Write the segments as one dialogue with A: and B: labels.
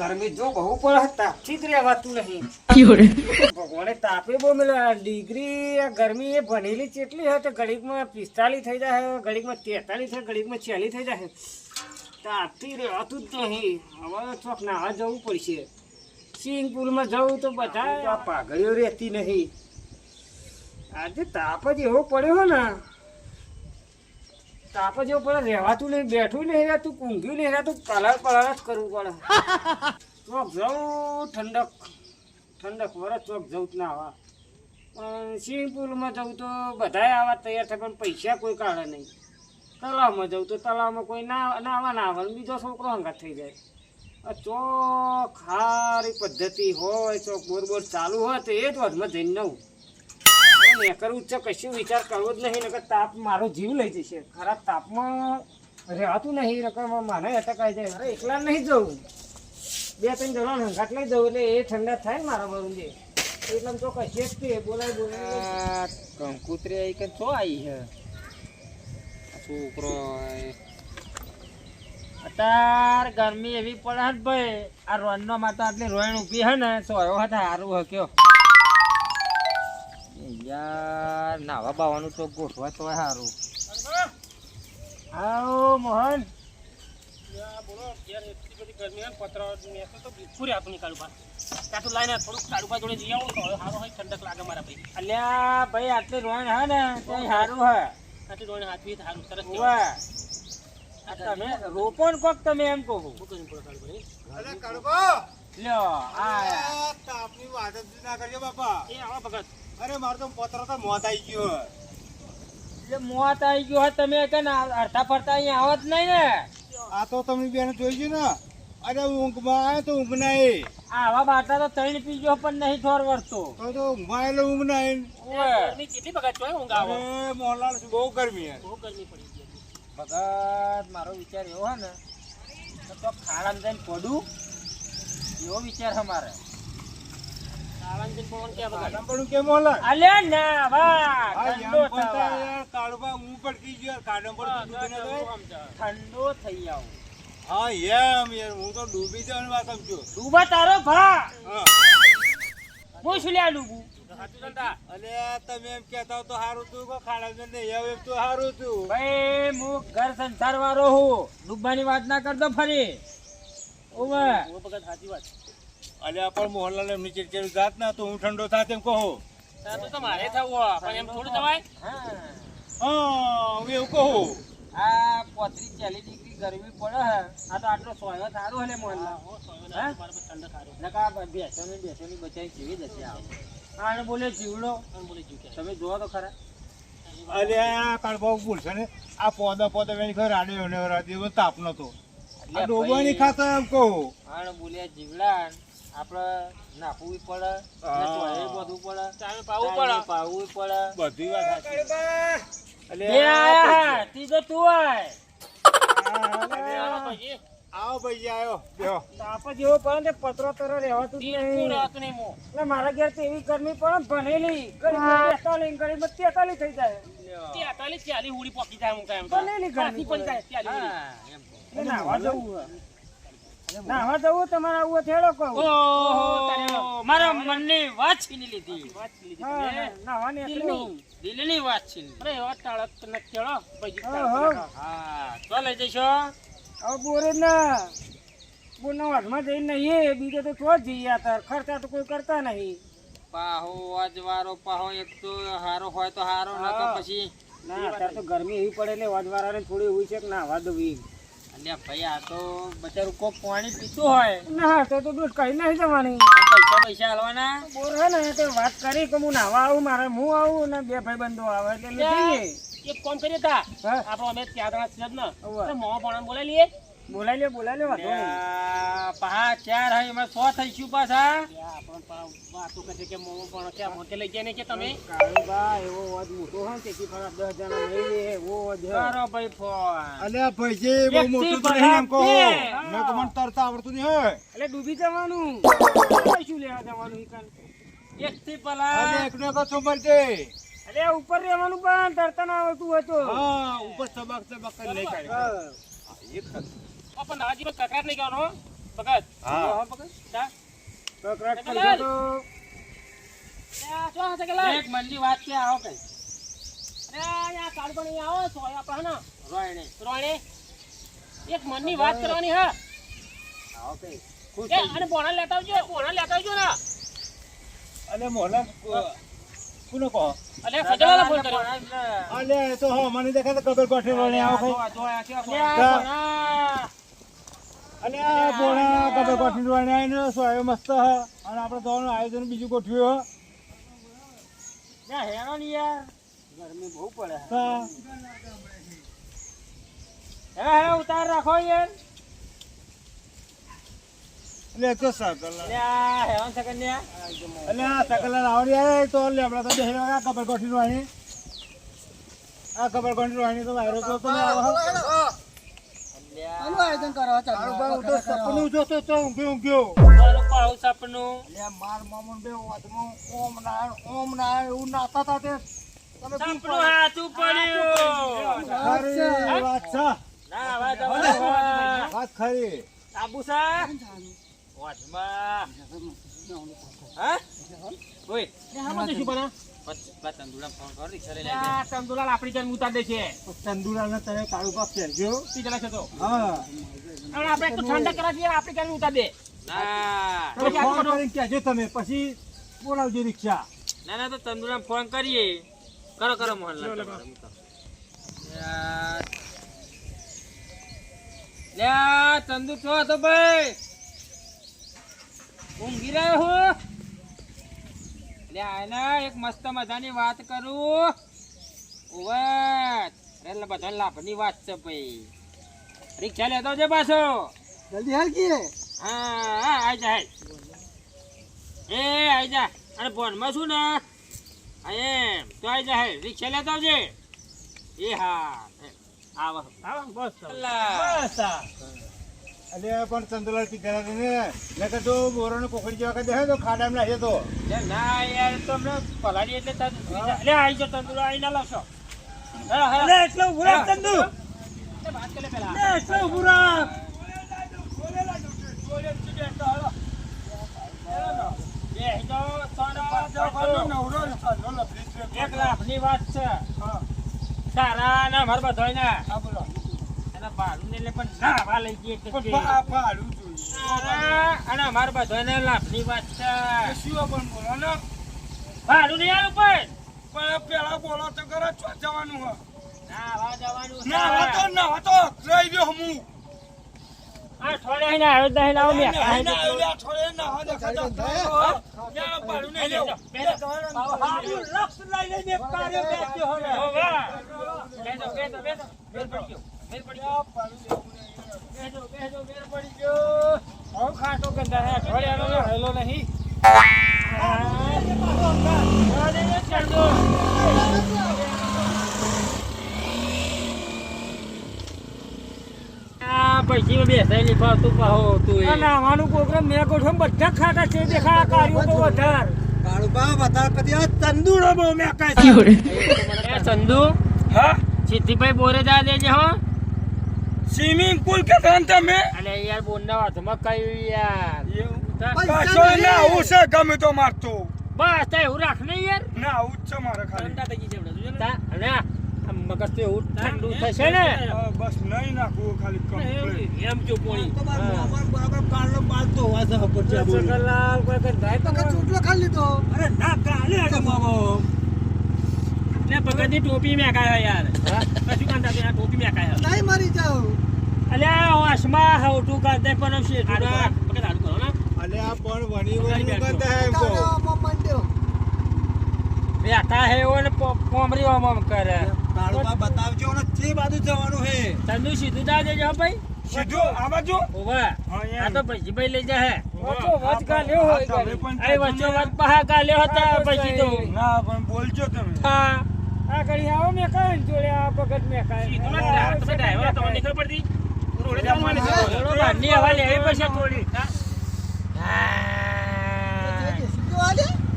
A: ગરમી જો બહુ પડે તાપથી જ રહેવાતું નહીં ભગવાને તાપે બહુ મળે ડિગ્રી ગરમી એ ભણેલી કેટલી હોય તો ઘડીકમાં 45 થઈ જાય ઘડીકમાં 43 થાય ઘડીકમાં 40 થઈ જાય તાપથી રહેવાતું જ નહીં હવે ચોક નાવા જવું પડશે સ્વિમિંગ પુલમાં જવું તો બધા પાઘડીઓ રહેતી નહીં આજે તાપ જ એવો પડ્યો ને તાપ જ એવો પડે રહેવાતું નહીં બેઠું નહીં રહેતું ઊંઘ્યું નહીં રહેતું કલર જ કરવું પડે ચોક જવું ઠંડક વરસ ચોક જવું જ ના આવા પણ સ્વિમિંગ પુલમાં જવું તો બધાએ આવા તૈયાર થાય પણ પૈસા કોઈ કાઢે નહીં તળાવમાં જવું તો તળાવમાં કોઈ નાવા ના આવે બીજો છોકરો હંગાત થઈ જાય ચોક સારી પદ્ધતિ હોય ચોક બોર ચાલુ હોય તો એ જ વધમાં જઈને નવું એ કરવું છે કશું વિચાર કરવો જ નહીં નકર તાપ મારો જીવ લઈ જશે ખરાબ તાપમાં રહેવાતું નહીં નકર મને અટકાઈ જાય અરે એકલા નહીં જવું 2-3 જણા હંગાટ લઈ જવું એટલે એ ઠંડા થાય ને મારા બરું જે એટલે તો કશે જ તે બોલાય કંકુતરી આવી કે છો આવી છે છોકરો
B: અત્યારે ગરમી એવી પડે હે ભાઈ આ રોણનો માતા આટલી રોયણ ઊભી હે ને સોયો હતા સારું હે કયો યાર નાવા બાવાનું તો ગોઠવા તો સારું આવો મોહન
A: બોલો યાર એટલી બધી ગરમી ને પતરા મેં તો બિલકુલ આપની કાળું પા ત્યાં તો લાઈને થોડુંક કાળું પા જોડે જઈ આવું તો સારો હોય ઠંડક લાગે મારા ભાઈ
B: અલ્યા ભાઈ આટલી રોયણ હે ને તો સારું હે
A: આટલી રોયણ હાથવી સારું સરસ
B: વાહ તમે રોપણ કોક તમે એમ કહો
A: અરે કાળું
B: લ્યો આ
A: તાપની વાત જ ના કરજો બાપા એ આવા ભગત અરે મારો તો પતરો તો મોત આવી ગયો
B: એટલે મોત આવી ગયો હે તમે કે અડધા ફરતા અહીંયા આવત નહીં ને
A: આ તો તમે બેન જોઈ છે ને અરે ઊંઘમાં આવે તો ઊંઘ ના
B: આવા બાટા તો ત્રણ પી ગયો પણ નહીં થોર વરતો
A: તો ઊંઘમાં એટલે ઊંઘ ના
B: ગરમી
A: કેટલી ભગત છો ઊંઘ આવે મોહનલાલ બહુ ગરમી બહુ ગરમી પડી ગઈ
B: ભગત મારો વિચાર એવો હે ને તો ખાડામાં જઈને પડું એવો વિચાર છે મારે અલ્યા ના વાહ ઠંડો થઈ આવું
A: હા એમ યાર હું તો ડૂબી જવાની વાત સમજો
B: ડૂબા તારો ભા હું શું લ્યા ડૂબું
A: અલે તમે એમ કેતા તો સારું તું કો ખાડા નહીં હવે તો સારું તું
B: ભાઈ હું ઘર સંસાર વાળો હું ડૂબવાની વાત ના કરતો ફરી ઓવે
A: સાચી વાત અલ્યા પણ મોહનલાલ એમની ચીડચીડ જાત ના તો હું ઠંડો થાય એમ કહો તો મારે થવું પણ એમ થોડું થવાય હા હું એવું કહું
B: આ 35-40 ડિગ્રી ગરમી પડે હે આ તો આટલો સોયો સારું હલે મોહનલાલ નકા બેસોની બચાવી જીવી જશે આને બોલે જીવડો તમે જોવો તો ખરા
A: અલ્યા કાળ બહુ ભૂલશે ને આ પોદા વેણી ઘર આડ્યો ને રાતે તાપ નતો આ ડોબાની ખાતર એમ કહું
B: આને બોલ્યા જીવડા આપણે નાખવું પડે બધું પડે પાવું પડે
A: બધી વાત
B: ત્રીજો તું આય
A: આવો ભાઈ આવ્યો બેહો
B: તાપ જેવો પડે ને પતરો તરો રહેવાતું નહીં એટલે મારા ઘેર તો એવી ગરમી પડે ભણેલી ગરીબ 43 થઈ જાય
A: 43-40 હુડી પોકી જાય હું કામ
B: ભણેલી ગરમી પણ જાય નાવા જવું તમારે આવું થેડો કહું મારા મનની વાત છીની લીધી નાવાની દિલની વાત છીની અરે એવા ટાળક ન કેળો હા તો લઈ જઈશો હવે બોરે ના બોરના વાટમાં જઈને નહીં બીજો તો તો જઈએ તાર ખર્ચા તો કોઈ કરતા નહીં પાહો અજવારો પાહો એક તો હારો હોય તો હારો ના પછી ના અત્યારે તો ગરમી એવી પડે એટલે અજવારાને થોડી એવું છે કે નાવા દઉં અલ્યા ભાઈ આ તો બચારું કોક પાણી પીતું હોય ના તો દૂધ કઈ નહીં જવાની પૈસા હાલવાના બોર હે ને તો વાત કરી કે હું નાવા આવું મારે હું આવું ને બે ભાઈ બંધો આવે એટલે જઈએ
A: એક કોમ કરીએ તા આપણો અમે ત્યાં દણા છે ને મોં પણ બોલાઈ લઈએ
B: બોલાઈ લે વાતો પા ચાર હે એમાં 100 થઈશું પાછા
A: વાતો કહે કે મોં પણ ક્યાં મોતે લઈ જાય ને કે તમે
B: કાળુબા એવો વાત મોટો હોય કે 10 જણા નહીં રે એવો જરો ભાઈ ફોન
A: અલ્યા પૈસે બહુ મોટું તો નહીં એમ કહો મેં તો મન તરતા આવડતું નહીં હે
B: એટલે ડૂબી જવાનું શું લેવા જવાનું ઈકન એક થી પલા
A: અરે એકને કો ચોબર દે
B: અરે ઉપર રહેવાનું પણ તરતા ના આવતું હોય તો
A: હા ઉપર સબક નહીં કાઢે એક પણ નાજી પર કકરાટ નહીં કરવાનો
B: પકડ
C: હા.
B: પકડ જા.
A: કકરાટ કરજો તો
B: એક મનની વાત છે આવો કઈ અરે આ કાળબણ અહીં આવો છો આપણે હે રોયણે એક મનની વાત કરવાની હા
A: આવો કઈ ખુશ
B: એ અને બોણા લેતા આવજો ને
C: અને મોહલા કોનો કહો
B: અલે સજવાલા ફોન કર્યો
C: અલે એ તો હો મને દેખાય તો કબર કોઠી રોણે આવો કઈ અને આ બોણા કબર કોઠી રોણે આવીને સોયો મસ્ત હ અને આપણે જવાનું આયોજન બીજું ગોઠવ્યું
B: હેરો ની યાર
A: ગરમી બહુ પડે
C: હ
B: હે ઉતાર રાખો યાર
C: એટલે તો સકલ
B: લ્યા હેવન સકન્યા
C: એટલે આ સકલ આવડી આવે તો લે આપણે તો બેહી રહ્યા કબર કોઠી રોણી આ કબર કોઠી રોણી તો વાયરો તો તમે આવો
A: આનું આયોજન કરો ચાલો
C: બહુ તો સપનું જોતો તો ઊંઘ્યો
B: લોકો આવું સપનું
C: લે માર મામુન બે વાતમાં ઓમ ના એવું નાતા તા તે તમે
B: સપનું હાથું પડ્યું
C: ખરી વાત છે
B: ના વાત જવા
C: વાત ખરી
B: આબુ સા વાજમાં હા ઓય ને હામાં જઈશું બના તંદુલા ફોન કર રિક્ષા લઈ લે તંદુલા આપણી જાન ઉતાર દે છે
C: તંદુરાને તને કાળુ પાક પહેરજો
B: તી જલા છે તો
C: હા
B: અને આપણે તો ઠંડા કરા દઈએ આપણી જાન ઉતાર દે ના
C: તમે ફોન કરીને કહેજો તમે પછી બોલાવજો રિક્ષા
B: ના ના તો તંદુરા ફોન કરીએ કરો મોહનલાલ લે તંદુ છો તો ભાઈ ઊંઘી રહ્યો હું લે આના એક મસ્ત મજાની વાત કરું ઓવે રેલ બધા લાભની વાત છે ભાઈ રિક્ષા લેતો છે પાછો
A: જલ્દી હાલ કે
B: હા આઈ જા એ આઈ જા અને ફોનમાં શું ને એમ તો આઈ જા રિક્ષા લેતો આવજે એ હા આવો બસ બસ
C: અલે પણ તંદુરા પીધા ને નકર તો બોરોને કોકડી જેવા કરી દે તો ખાડામાં નાખે તો
B: ના યાર તમને પલાડી એટલે લે આઈ જો તંદુરા આઈ ના લાવશો
C: અલે એટલો ઉભરા તંદુ
B: વાત કરે પેલા
C: લે એટલો ઉભરા
B: એક લાખની વાત છે તારા ના માર બધાય ના એના ભાડું ને એટલે પણ ના વા લઈ જઈએ અને અમાર બધાય ને લાભની વાત છે ભાડું નહીં આવ્યું પણ
C: પેલા બોલો તો કરો જવાનું હ
B: ના વા જવાનું છે
C: ના તો રહી ગયો હું
B: આ થોડે ને આવ્યો દહીં લાવો મે ખાટો ગંદા અઠવાડિયાનો હેલો નહીં પૈસી બેસાયેલી ફાવતું પાહો તું નાવાનું પ્રોગ્રામ મેં ગોઠવ બધા ખાતા છે દેખા કાર્યો તો વધાર
C: કાળુબા બતા કદી આ તંદુરો બહુ મે કાઈ
B: એ ચંદુ
C: હા
B: સિદ્ધિભાઈ બોરે જા દેજે હો
C: સ્વિમિંગ પુલ કે ધન તમે
B: અલે યાર બોનના વાતમાં કયું યાર
C: કાશો ના હું છે ગમે તો મારતો
B: બસ તે એવું રાખ ને યાર
C: ના હું જ છે મારે ખાલી
B: ઠંડા થઈ ગઈ છે તા અને મગજ તો એવું ઠંડુ થશે ને
C: બસ નહીં નાખવું ખાલી કમ્પ્લીટ
B: એમ જો પોણી
C: બરાબર કાળનો બાલ તો હોવા છે ઉપર છે
B: સકલાલ કોઈ કર જાય તો
A: ચોટલો ખાલી લીધો
C: અરે ના કાલે આ મામો
B: ને પગની ટોપી મે કાયો યાર કશું કાંતા તે ટોપી મે કાયો
A: નહીં મરી જાવ
B: અલ્યા વાસમાં હવટું કરતે પણ છે થોડા પકડ આડું કરો ના
C: અલે આ પણ વણી વણી કરતા હે કો
A: મંડ્યો
B: બેઠા હે ઓને કોમરી ઓમ કરે
C: કાળુબા બતાવજો ને જે બાજુ જવાનું હે
B: ચંદુ સીધું જા દેજો ભાઈ
C: સીધું આ બાજુ
B: ઓવા આ તો પછી ભાઈ લઈ જા હે
A: વચ્ચો વચ ગાલ્યો હોય
B: આ વચ્ચો વચ પહા ગાલ્યો હતા પછી તો
C: ના પણ બોલજો તમે
B: હા
A: આ ઘડી આવો મે કઈ જોડે આ પગત મે કઈ
B: સીધું તમે ડ્રાઈવર તમને નીકળ પડતી રોડે જવાની છે રોડો બાંધની હવા લે પછી થોડી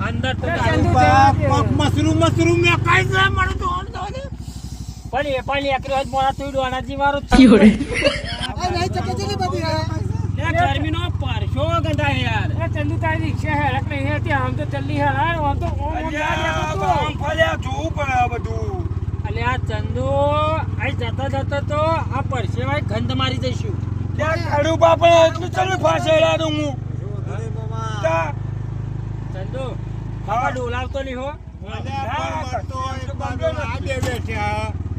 B: અંદર તો
C: મશરૂમ મે કાઈ છે મને તો
B: પણ એકરો જ મોરા તુડવાના જીવારો
A: આ નહીં ચકે ચલી બધી હે
B: ગરમીનો પરસો ગંધાય યાર.
A: એ ચંદુ તારી રિક્ષા હેરક નહીં હતી આમ તો જલ્દી હેરાન આમ તો ઓમ ઓમ ના દેતો તો.
B: અલ્યા ચંદુ અહીં જતા જતા તો આ પરસેવાય ગંધ મારી જઈશું. ચંદુ બાબા ડોલાવતો નહીં હો.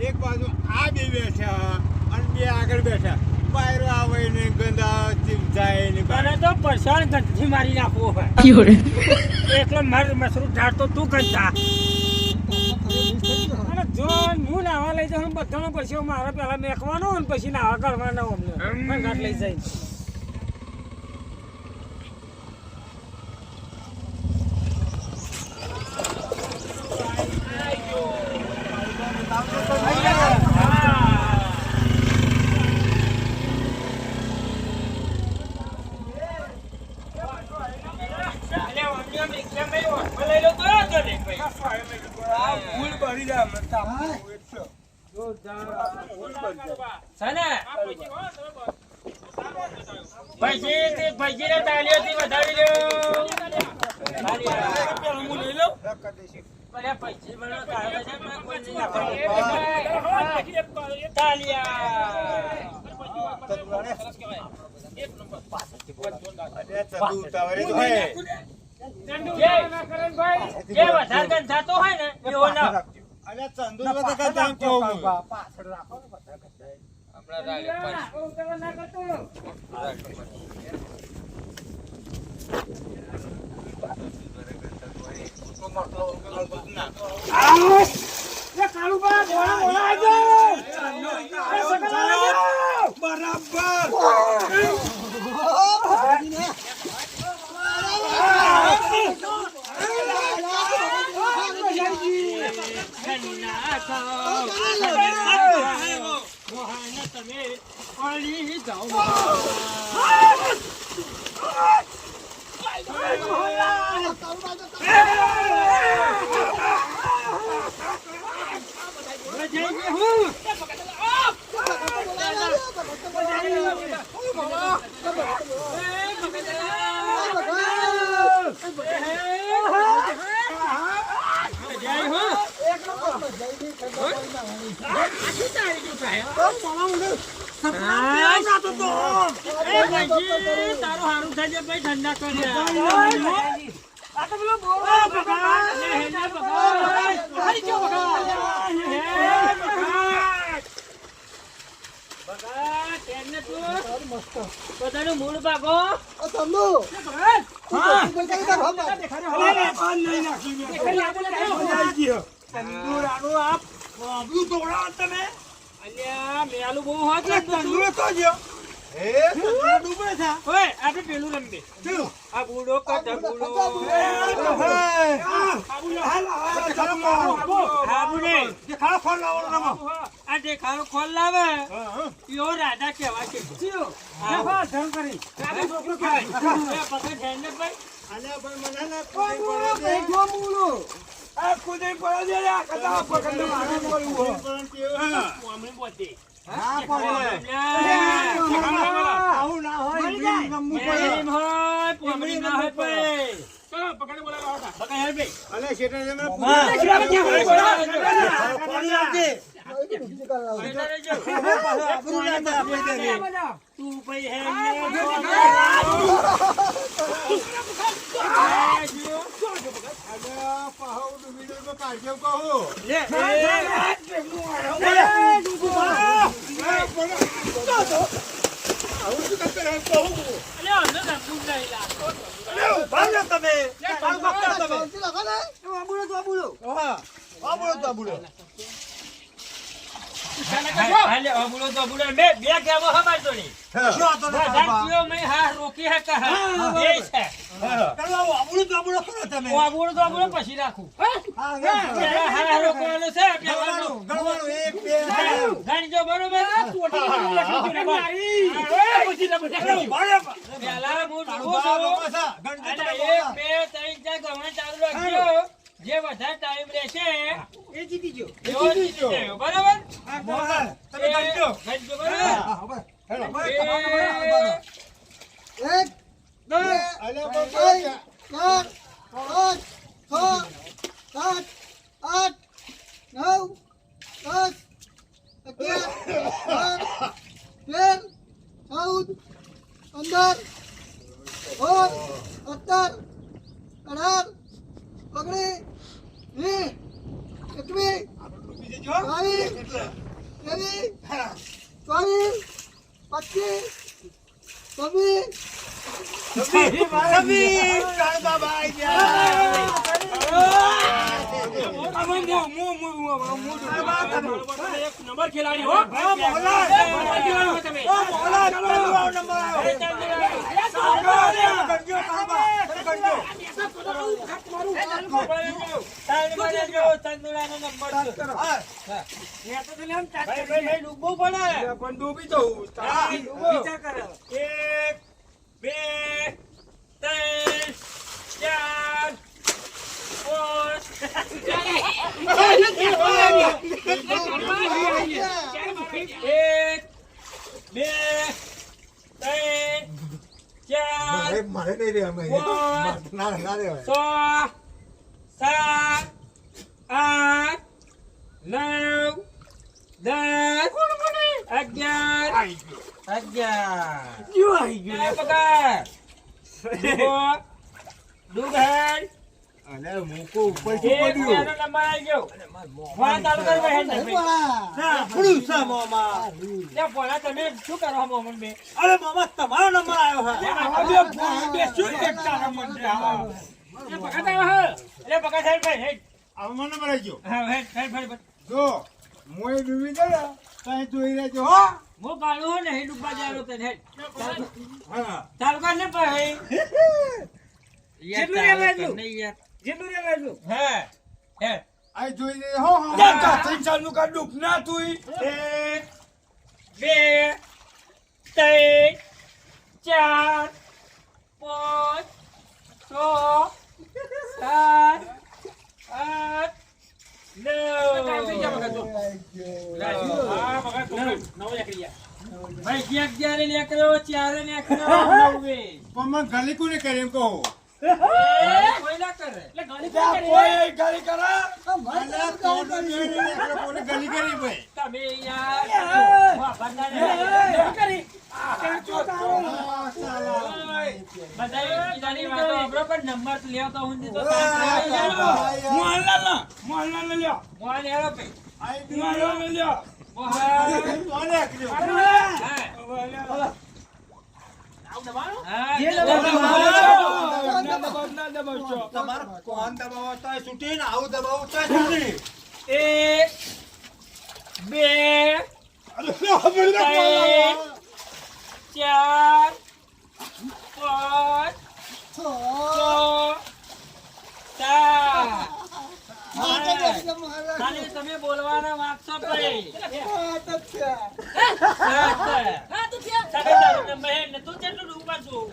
C: એક બાજુ આ બે બેઠા અને બે આગળ બેઠા પાયરો આવે ને ગંદા જાય ને
B: તને તો પરસાણ ગંધથી મારી નાખવો હોય. એકલો મર મસરૂ ઢાળતો તું ગંધા.
A: અને જો હું નાવા લઈ જાઉં બધાનો પરસેવો મારે પહેલા મેકવાનો અને પછી નાવા કરવાનો અમને ઘાટ લઈ જાય.
B: પૈસી ને તાલીઓથી વધારી લો. પૈસી મને કાઢે છે પણ કોઈ નહીં આપે. જે વધારે ગંધ થતો હોય ને એવો ના. તારું હારું થાય ભાઈ ઠંડા બધાનું મૂળ ભાગો. મેલું બહુ હોત આપણે પેલું રમબે. આ બુડો કટા બુડો આ દેખાડો ખોલ લાવે યો રાજા કેવા છે. તું ભાઈ પછી રાખું ગણજો બરોબર. જે વધારે ટાઈમ રહેશે એ જીતી ગયો. બરાબર.
D: એક
B: દસ
C: અલ્યા
D: બે ચાર પાંચ છ સાત આઠ નવ 10 11 12 13 14 15 16 17 18
B: એક નંબર ખેલાડી હો
A: પણ ડૂબી જવું વિચાર કરે
B: 1 2 3
C: મારે નહીં રે અમે ના ના રે
B: 6 7 8 9 10 11 11
C: અને મૂકો ઉપર શું પડ્યું
B: તમે શું કરો મોહમ્મદ બે
C: અરે મામા તમારો નંબર આવ્યો હવે મને નંબર આવી ગયો જો મોય ડૂબી ગયો કઈ જોઈ રહેજો હો
B: હું કાઢું હો ને ડૂબવા જાય તને
C: હા
B: તાલુકા ને ભાઈ
A: જેટલું રેવાય એટલું જેટલું રેવાય એટલું
B: હે હે
C: આ જોઈ લે હો હો
A: ચાલુ કર ડૂબ ના તું
B: 1 2 3 4 5 6 7 8 ભાઈ ક્યાંક જ્યારે નીકળ્યો ચારે નીકળ્યો નવે
C: પણ મને ગલી કોને કરે એમ કહો
B: કોઈ ના કરે એટલે ગણી
A: કોઈ ગાડી કરા
C: અલ્યા કોને જોઈ લે કોને ગલી કરી ભાઈ
B: તમે યાર વાહ બંધાને કરી બધાય બીજાની વાતો આપણો પણ નંબર લેવો તો હું દીધો
A: મોહનલાલ ને લ્યો
B: મોહન હેરો પે
A: મોહનલાલ ને લ્યો
B: મોહન
C: કોને આકર્યો
A: જે
C: તમારે કોણ દબાવો તો છૂટી ને આવું દબાવું તો છૂટી
B: 1 2 4 5 ખાલી તમે બોલવાના વાગશો ભાઈ તું કેટલું ડૂબા છું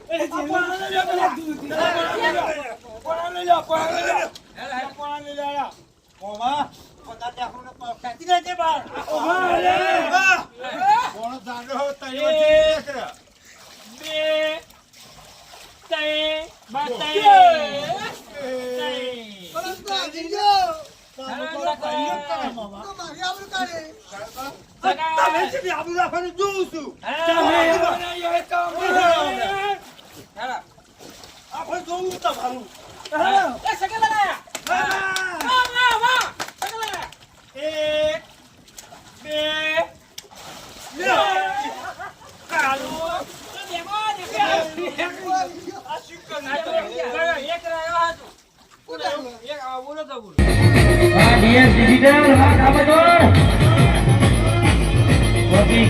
C: ઓમાં પતા દેખો ને પકડી દેજે બાર કોણ જાણો હો તઈ વચ્ચે તમે છે આબુ રાખવાનું જોઉં છું આપણે જોઉં તમારું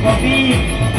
B: કોપી